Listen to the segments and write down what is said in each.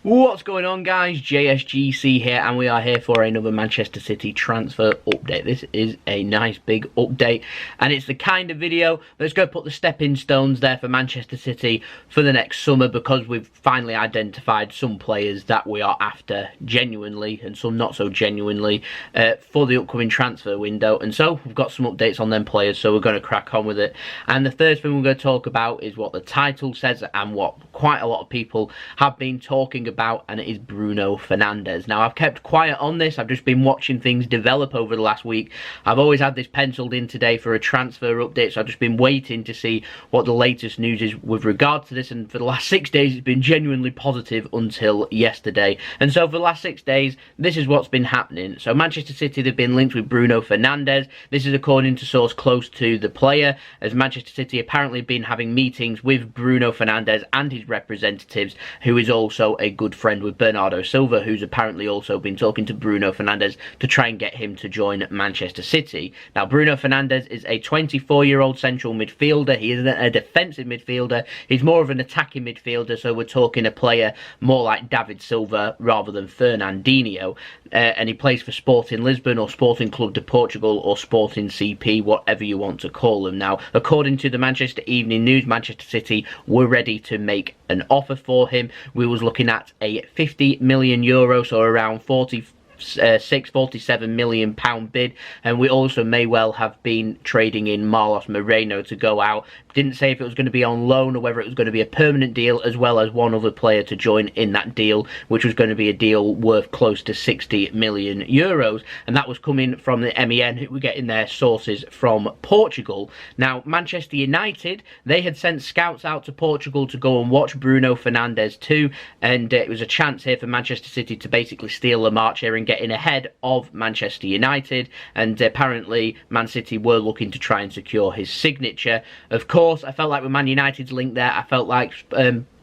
What's going on, guys? JSGC here, and we are here for another Manchester City transfer update. This is a nice big update, and it's the kind of video that's going to put the stepping stones there for Manchester City for the next summer, because we've finally identified some players that we are after genuinely, and some not so genuinely, for the upcoming transfer window. And so we've got some updates on them players, so we're going to crack on with it. And the first thing we're going to talk about is what the title says, and what quite a lot of people have been talking about, and it is Bruno Fernandes. Now, I've kept quiet on this. I've just been watching things develop over the last week. I've always had this penciled in today for a transfer update, so I've just been waiting to see what the latest news is with regard to this, and for the last 6 days it's been genuinely positive until yesterday. And so for the last 6 days, this is what's been happening. So Manchester City, they've been linked with Bruno Fernandes. This is according to source close to the player, as Manchester City apparently been having meetings with Bruno Fernandes and his representatives, who is also a good friend with Bernardo Silva, who's apparently also been talking to Bruno Fernandes to try and get him to join Manchester City. Now, Bruno Fernandes is a 24-year-old central midfielder. He isn't a defensive midfielder. He's more of an attacking midfielder, so we're talking a player more like David Silva rather than Fernandinho. And he plays for Sporting Lisbon or Sporting Club de Portugal or Sporting CP, whatever you want to call them. Now, according to the Manchester Evening News, Manchester City were ready to make an offer for him. We was looking at a 50 million euro, so around 47 million pound bid, and we also may well have been trading in Marlos Moreno to go out. Didn't say if it was going to be on loan or whether it was going to be a permanent deal, as well as one other player to join in that deal, which was going to be a deal worth close to 60 million euros, and that was coming from the MEN, who were getting their sources from Portugal. Now, Manchester United, they had sent scouts out to Portugal to go and watch Bruno Fernandes too, and it was a chance here for Manchester City to basically steal the march here and get in ahead of Manchester United, and apparently Man City were looking to try and secure his signature. Of course, I felt like with Man United's link there, I felt like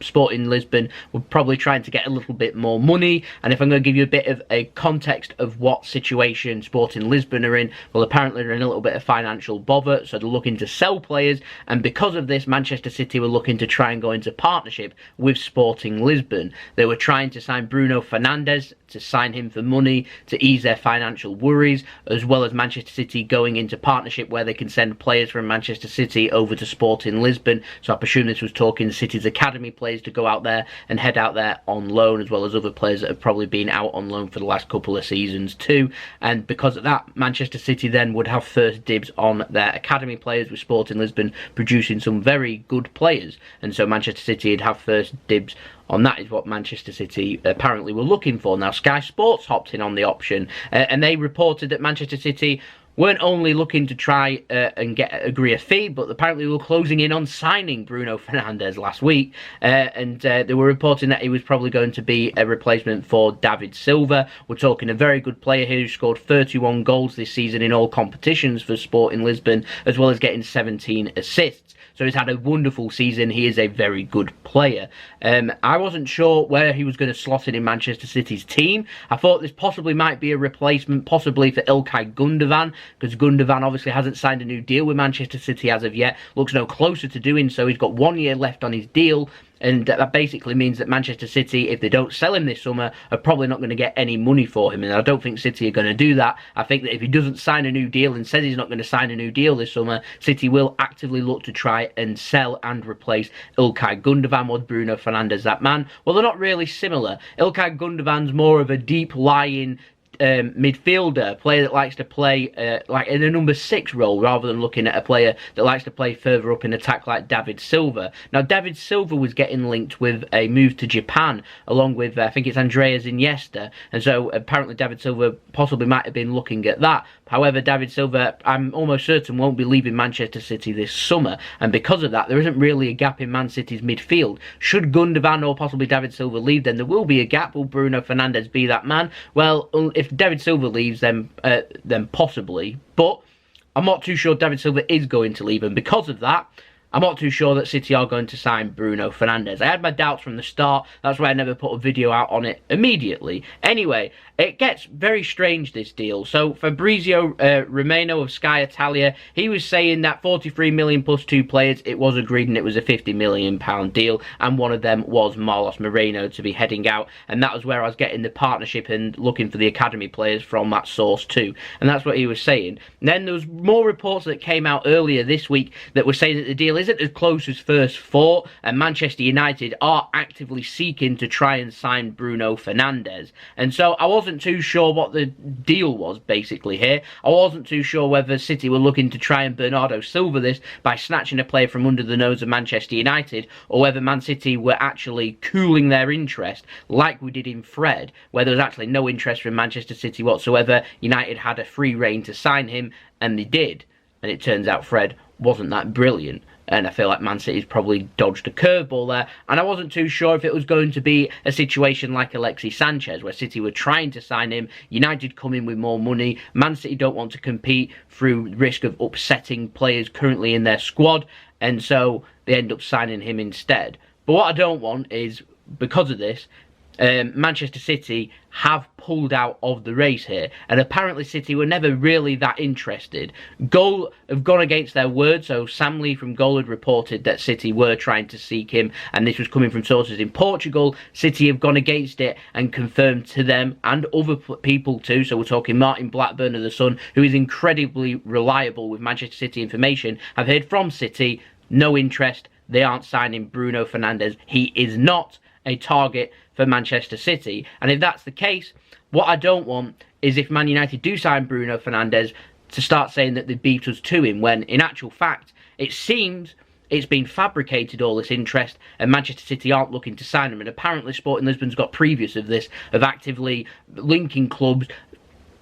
Sporting Lisbon were probably trying to get a little bit more money. And if I'm going to give you a bit of a context of what situation Sporting Lisbon are in, well, apparently they're in a little bit of financial bother, so they're looking to sell players, and because of this, Manchester City were looking to try and go into partnership with Sporting Lisbon. They were trying to sign Bruno Fernandes, to sign him for money to ease their financial worries, as well as Manchester City going into partnership where they can send players from Manchester City over to Sporting Lisbon. So I presume this was talking City's academy players to go out there and head out there on loan, as well as other players that have probably been out on loan for the last couple of seasons too. And because of that, Manchester City then would have first dibs on their academy players, with Sporting Lisbon producing some very good players, and so Manchester City would have first dibs on that, is what Manchester City apparently were looking for. Now, Sky Sports hopped in on the option, and they reported that Manchester City weren't only looking to try and agree a fee, but apparently were closing in on signing Bruno Fernandes last week, and they were reporting that he was probably going to be a replacement for David Silva. We're talking a very good player here who scored 31 goals this season in all competitions for Sporting Lisbon, as well as getting 17 assists. So he's had a wonderful season. He is a very good player. I wasn't sure where he was going to slot in Manchester City's team. I thought this possibly might be a replacement, possibly for İlkay Gundogan, because Gundogan obviously hasn't signed a new deal with Manchester City as of yet. Looks no closer to doing so. He's got 1 year left on his deal, and that basically means that Manchester City, if they don't sell him this summer, are probably not going to get any money for him, and I don't think City are going to do that. I think that if he doesn't sign a new deal and says he's not going to sign a new deal this summer, City will actively look to try and sell and replace İlkay Gundogan. Was Bruno Fernandes that man? Well, they're not really similar. İlkay Gundogan's more of a deep-lying midfielder, a player that likes to play like in a number 6 role, rather than looking at a player that likes to play further up in attack like David Silva. Now, David Silva was getting linked with a move to Japan, along with I think it's Andreas Iniesta, and so apparently David Silva possibly might have been looking at that. However, David Silva, I'm almost certain, won't be leaving Manchester City this summer, and because of that, there isn't really a gap in Man City's midfield. Should Gundogan or possibly David Silva leave, then there will be a gap. Will Bruno Fernandes be that man? Well, if David Silva leaves, then possibly, but I'm not too sure David Silva is going to leave, and because of that, I'm not too sure that City are going to sign Bruno Fernandes. I had my doubts from the start. That's why I never put a video out on it immediately. Anyway, it gets very strange, this deal. So Fabrizio Romano of Sky Italia, he was saying that 43 million plus 2 players, it was agreed and it was a £50 million deal, and one of them was Marlos Moreno to be heading out, and that was where I was getting the partnership and looking for the academy players from that source too, and that's what he was saying. And then there was more reports that came out earlier this week that were saying that the deal isn't as close as first thought, and Manchester United are actively seeking to try and sign Bruno Fernandes. And so I wasn't too sure what the deal was basically here. I wasn't too sure whether City were looking to try and Bernardo Silva this by snatching a player from under the nose of Manchester United, or whether Man City were actually cooling their interest like we did in Fred, where there was actually no interest from Manchester City whatsoever. United had a free rein to sign him, and they did. And it turns out Fred wasn't that brilliant. And I feel like Man City's probably dodged a curveball there. And I wasn't too sure if it was going to be a situation like Alexis Sanchez, where City were trying to sign him, United come in with more money, Man City don't want to compete through risk of upsetting players currently in their squad, and so they end up signing him instead. But what I don't want is, because of this, Manchester City have pulled out of the race here, and apparently City were never really that interested. Goal have gone against their word, so Sam Lee from Goal had reported that City were trying to seek him, and this was coming from sources in Portugal. City have gone against it and confirmed to them and other people too, so we're talking Martin Blackburn of The Sun, who is incredibly reliable with Manchester City information. I've heard from City, no interest, they aren't signing Bruno Fernandes, he is not a target for Manchester City. And if that's the case, what I don't want is if Man United do sign Bruno Fernandes to start saying that they beat us to him, when in actual fact it seems it's been fabricated, all this interest, and Manchester City aren't looking to sign him. And apparently Sporting Lisbon's got previous of this, of actively linking clubs,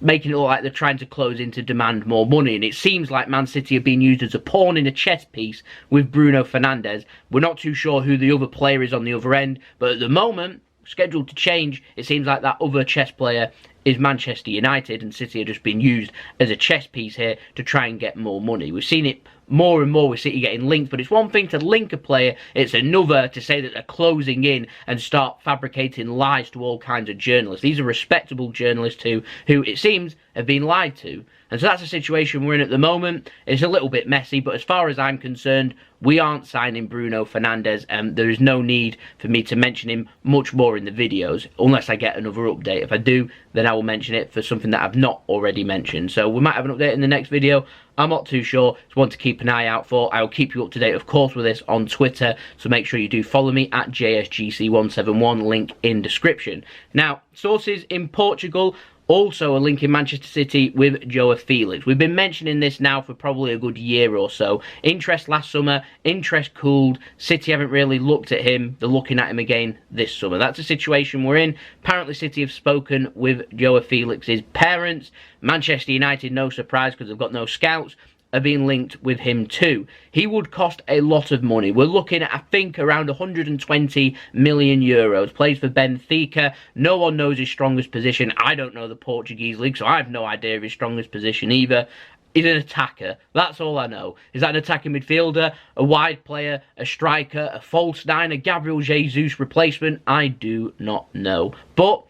making it look like they're trying to close in to demand more money. And it seems like Man City are being used as a pawn in a chess piece with Bruno Fernandes. We're not too sure who the other player is on the other end, but at the moment, scheduled to change, it seems like that other chess player is Manchester United, and City are just being used as a chess piece here to try and get more money. We've seen it more and more with City getting linked, but it's one thing to link a player, it's another to say that they're closing in and start fabricating lies to all kinds of journalists. These are respectable journalists who it seems have been lied to. And so that's the situation we're in at the moment. It's a little bit messy, but as far as I'm concerned, we aren't signing Bruno Fernandes, and there is no need for me to mention him much more in the videos, unless I get another update. If I do, then I will mention it for something that I've not already mentioned. So we might have an update in the next video. I'm not too sure. It's one to keep an eye out for. I will keep you up to date, of course, with this on Twitter, so make sure you do follow me at JSGC171, link in description. Now, sources in Portugal also a link in Manchester City with Joao Felix. We've been mentioning this now for probably a good year or so. Interest last summer, interest cooled. City haven't really looked at him. They're looking at him again this summer. That's the situation we're in. Apparently City have spoken with Joao Felix's parents. Manchester United, no surprise because they've got no scouts, are being linked with him too. He would cost a lot of money. We're looking at, I think, around 120 million euros. Plays for Benfica. No one knows his strongest position. I don't know the Portuguese league, so I have no idea of his strongest position either. He's an attacker. That's all I know. Is that an attacking midfielder, a wide player, a striker, a false nine, a Gabriel Jesus replacement? I do not know. But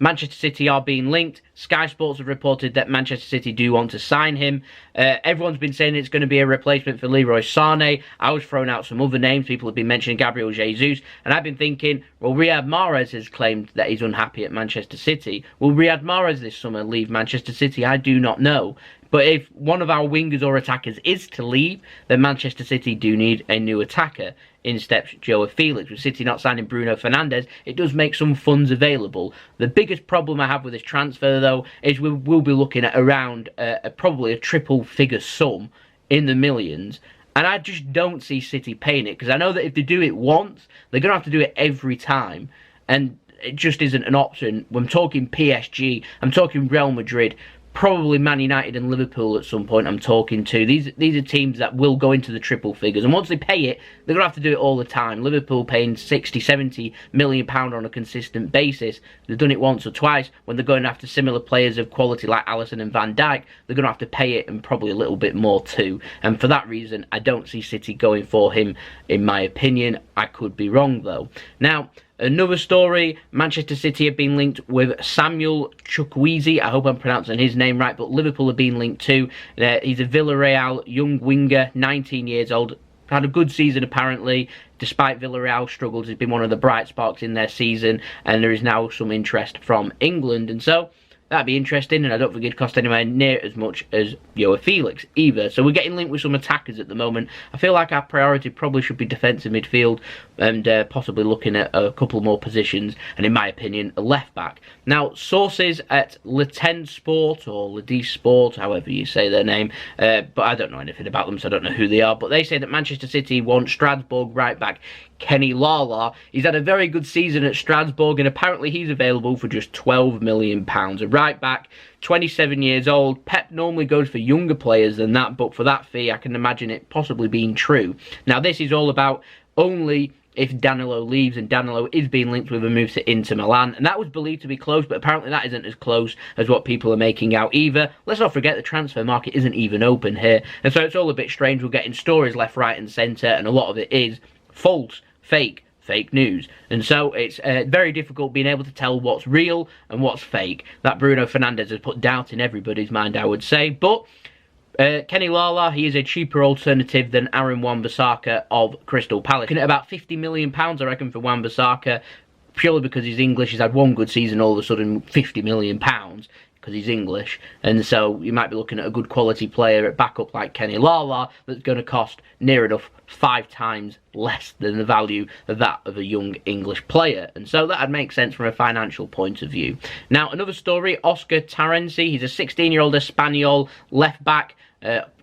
Manchester City are being linked. Sky Sports have reported that Manchester City do want to sign him. Everyone's been saying it's going to be a replacement for Leroy Sané. I was throwing out some other names. People have been mentioning Gabriel Jesus. And I've been thinking, well, Riyad Mahrez has claimed that he's unhappy at Manchester City. Will Riyad Mahrez this summer leave Manchester City? I do not know. But if one of our wingers or attackers is to leave, then Manchester City do need a new attacker. In steps Joao Felix. With City not signing Bruno Fernandes, it does make some funds available. The biggest problem I have with this transfer, though, is we will be looking at around probably a triple-figure sum in the millions. And I just don't see City paying it, because I know that if they do it once, they're going to have to do it every time. And it just isn't an option. When I'm talking PSG, I'm talking Real Madrid, probably Man United and Liverpool at some point I'm talking to. These are teams that will go into the triple figures, and once they pay it, they're going to have to do it all the time. Liverpool paying 60, 70 million pound on a consistent basis. They've done it once or twice. When they're going after similar players of quality like Alisson and Van Dijk, they're going to have to pay it, and probably a little bit more too. And for that reason, I don't see City going for him, in my opinion. I could be wrong though. Now, another story, Manchester City have been linked with Samuel Chukwueze. I hope I'm pronouncing his name right, but Liverpool have been linked too. He's a Villarreal young winger, 19 years old. Had a good season apparently, despite Villarreal struggles. He's been one of the bright sparks in their season, and there is now some interest from England. And so, that'd be interesting, and I don't think it'd cost anywhere near as much as Joao Felix either. So we're getting linked with some attackers at the moment. I feel like our priority probably should be defensive midfield, and possibly looking at a couple more positions, and in my opinion, a left back. Now, sources at Liten Sport, or Ladies Sport, however you say their name, but I don't know anything about them, so I don't know who they are, but they say that Manchester City want Strasbourg right back Kenny Lala. He's had a very good season at Strasbourg, and apparently he's available for just £12 million. A right back, 27 years old. Pep normally goes for younger players than that, but for that fee, I can imagine it possibly being true. Now, this is all about only if Danilo leaves, and Danilo is being linked with a move to Inter Milan, and that was believed to be close, but apparently that isn't as close as what people are making out either. Let's not forget the transfer market isn't even open here, and so it's all a bit strange. We're getting stories left, right and centre, and a lot of it is false, fake news, and so it's very difficult being able to tell what's real and what's fake. That Bruno Fernandes has put doubt in everybody's mind, I would say, but Kenny Lala, he is a cheaper alternative than Aaron Wan-Bissaka of Crystal Palace. Looking at about £50 million, I reckon, for Wan-Bissaka, purely because he's English. He's had one good season, all of a sudden £50 million, because he's English, and so you might be looking at a good quality player at backup like Kenny Lala that's going to cost near enough 5 times less than the value of that of a young English player, and so that'd make sense from a financial point of view. Now, another story, Oscar Tarensi, he's a 16-year-old Espanyol left back,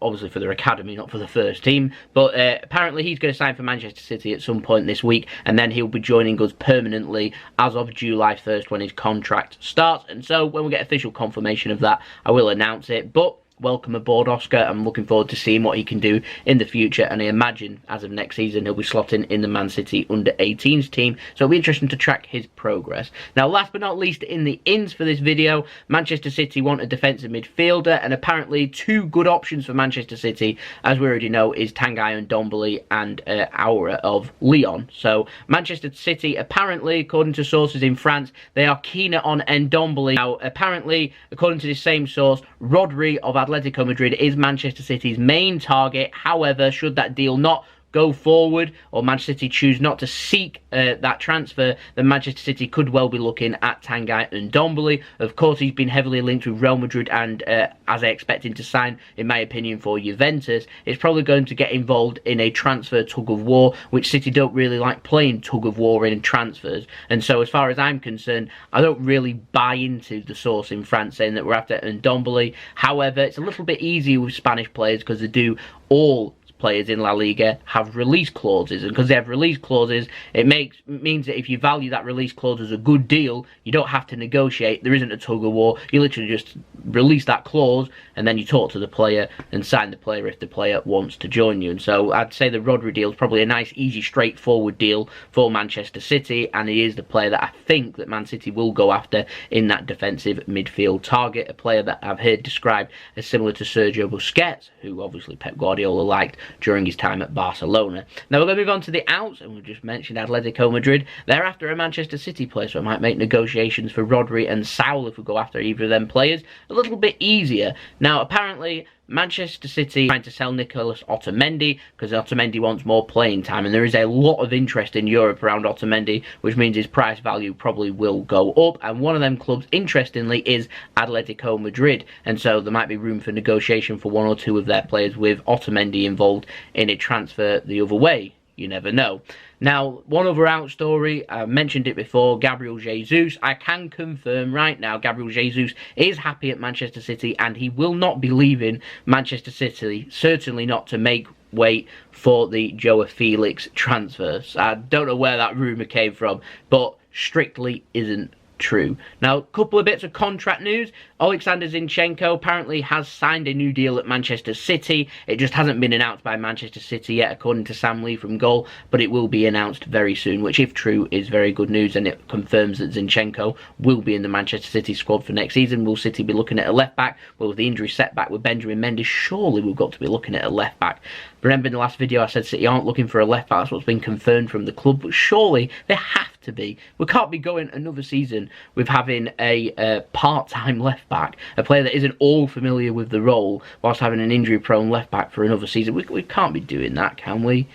obviously for their academy, not for the first team, but apparently he's going to sign for Manchester City at some point this week, and then he'll be joining us permanently as of July 1st when his contract starts. And so when we get official confirmation of that, I will announce it. But welcome aboard, Oscar. I'm looking forward to seeing what he can do in the future, and I imagine as of next season he'll be slotting in the Man City under-18s team, so it'll be interesting to track his progress. Now, last but not least, in the ins for this video, Manchester City want a defensive midfielder, and apparently 2 good options for Manchester City, as we already know, is Tanguy, Ndombele and Aouar of Lyon. So Manchester City, apparently, according to sources in France, they are keener on Ndombele. Now, apparently, according to the same source, Rodri of Atletico Madrid is Manchester City's main target. However, should that deal not go forward, or Manchester City choose not to seek that transfer, then Manchester City could well be looking at Tanguy and Ndombele. Of course, he's been heavily linked with Real Madrid, and as I expect him to sign, in my opinion, for Juventus, it's probably going to get involved in a transfer tug of war, which City don't really like playing tug of war in transfers. And so, as far as I'm concerned, I don't really buy into the source in France saying that we're after Ndombele. However, it's a little bit easier with Spanish players because they do all players in La Liga have release clauses, and because they have release clauses, it means that if you value that release clause as a good deal, you don't have to negotiate. There isn't a tug of war. You literally just release that clause, and then you talk to the player and sign the player if the player wants to join you. And so I'd say the Rodri deal is probably a nice, easy, straightforward deal for Manchester City, and he is the player that I think that Man City will go after in that defensive midfield target, a player that I've heard described as similar to Sergio Busquets, who obviously Pep Guardiola liked during his time at Barcelona. Now we're going to move on to the outs, and we just mentioned Atletico Madrid. They're after a Manchester City player, so it might make negotiations for Rodri and Saul, if we go after either of them players, a little bit easier. Now, apparently, Manchester City trying to sell Nicolas Otamendi because Otamendi wants more playing time, and there is a lot of interest in Europe around Otamendi, which means his price value probably will go up, and one of them clubs, interestingly, is Atletico Madrid, and so there might be room for negotiation for 1 or 2 of their players with Otamendi involved in a transfer the other way. You never know. Now, one other out story, I mentioned it before, Gabriel Jesus. I can confirm right now Gabriel Jesus is happy at Manchester City, and he will not be leaving Manchester City, certainly not to make way for the Joao Felix transfers. I don't know where that rumour came from, but strictly isn't true. Now, a couple of bits of contract news. Oleksandr Zinchenko apparently has signed a new deal at Manchester City. It just hasn't been announced by Manchester City yet, according to Sam Lee from Goal, but it will be announced very soon, which, if true, is very good news, and it confirms that Zinchenko will be in the Manchester City squad for next season. Will City be looking at a left-back? Well, with the injury setback with Benjamin Mendy, surely we've got to be looking at a left-back. Remember in the last video I said City aren't looking for a left-back. That's what's been confirmed from the club, but surely they have to be. We can't be going another season with having a part-time left-back, a player that isn't all familiar with the role, whilst having an injury-prone left-back for another season. We can't be doing that, can we?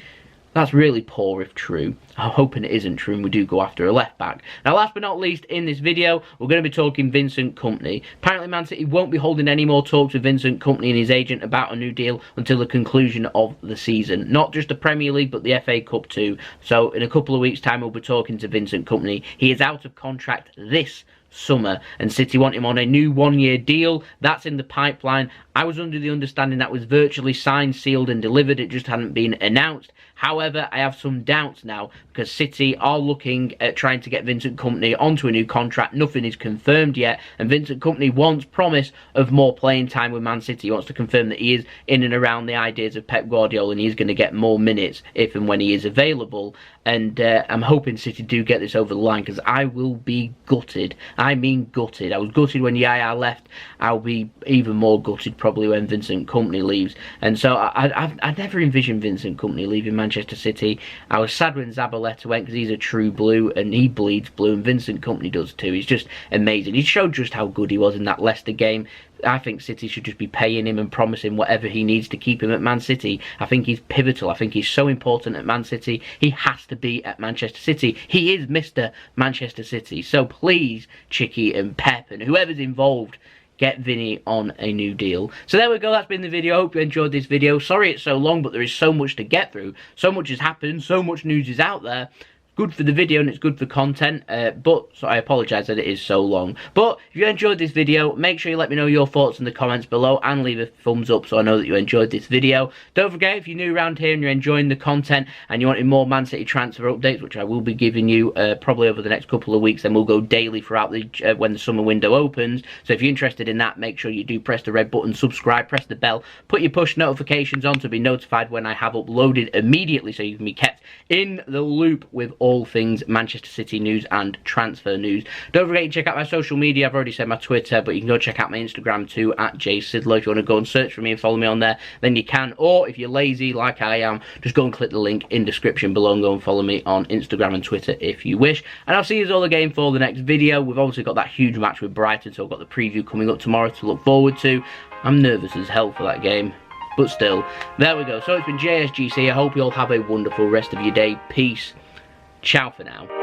That's really poor if true. I'm hoping it isn't true and we do go after a left-back. Now, last but not least, in this video, we're going to be talking Vincent Kompany. Apparently, Man City won't be holding any more talks with Vincent Kompany and his agent about a new deal until the conclusion of the season. Not just the Premier League, but the FA Cup too. So, in a couple of weeks' time, we'll be talking to Vincent Kompany. He is out of contract this summer, and City want him on a new one-year deal. That's in the pipeline. I was under the understanding that was virtually signed, sealed and delivered. It just hadn't been announced. However, I have some doubts now because City are looking at trying to get Vincent Kompany onto a new contract. Nothing is confirmed yet, and Vincent Kompany wants promise of more playing time with Man City. He wants to confirm that he is in and around the ideas of Pep Guardiola and he is going to get more minutes if and when he is available. And I'm hoping City do get this over the line because I will be gutted. I mean gutted. I was gutted when Yaya left. I'll be even more gutted probably when Vincent Kompany leaves. And so I never envisioned Vincent Kompany leaving Manchester City. I was sad when Zabaleta went because he's a true blue and he bleeds blue, and Vincent Kompany does too. He's just amazing. He showed just how good he was in that Leicester game. I think City should just be paying him and promising whatever he needs to keep him at Man City. I think he's pivotal. I think he's so important at Man City. He has to be at Manchester City. He is Mr. Manchester City. So please, Chicky and Pep and whoever's involved, get Vinny on a new deal. So there we go, that's been the video. I hope you enjoyed this video. Sorry it's so long, but there is so much to get through. So much has happened, so much news is out there. Good for the video and it's good for content, so I apologise that it is so long. But if you enjoyed this video, make sure you let me know your thoughts in the comments below and leave a thumbs up so I know that you enjoyed this video. Don't forget, if you're new around here and you're enjoying the content and you want more Man City transfer updates, which I will be giving you probably over the next couple of weeks, then we'll go daily throughout the when the summer window opens. So if you're interested in that, make sure you do press the red button, subscribe, press the bell, put your push notifications on to be notified when I have uploaded immediately so you can be kept in the loop with all things Manchester City news and transfer news. Don't forget to check out my social media. I've already said my Twitter, but you can go check out my Instagram too, at jsidlow. If you want to go and search for me and follow me on there, then you can. Or if you're lazy like I am, just go and click the link in description below and go and follow me on Instagram and Twitter if you wish. And I'll see you all again for the next video. We've obviously got that huge match with Brighton, so I've got the preview coming up tomorrow to look forward to. I'm nervous as hell for that game, but still, there we go. So it's been JSGC. I hope you all have a wonderful rest of your day. Peace. Ciao for now.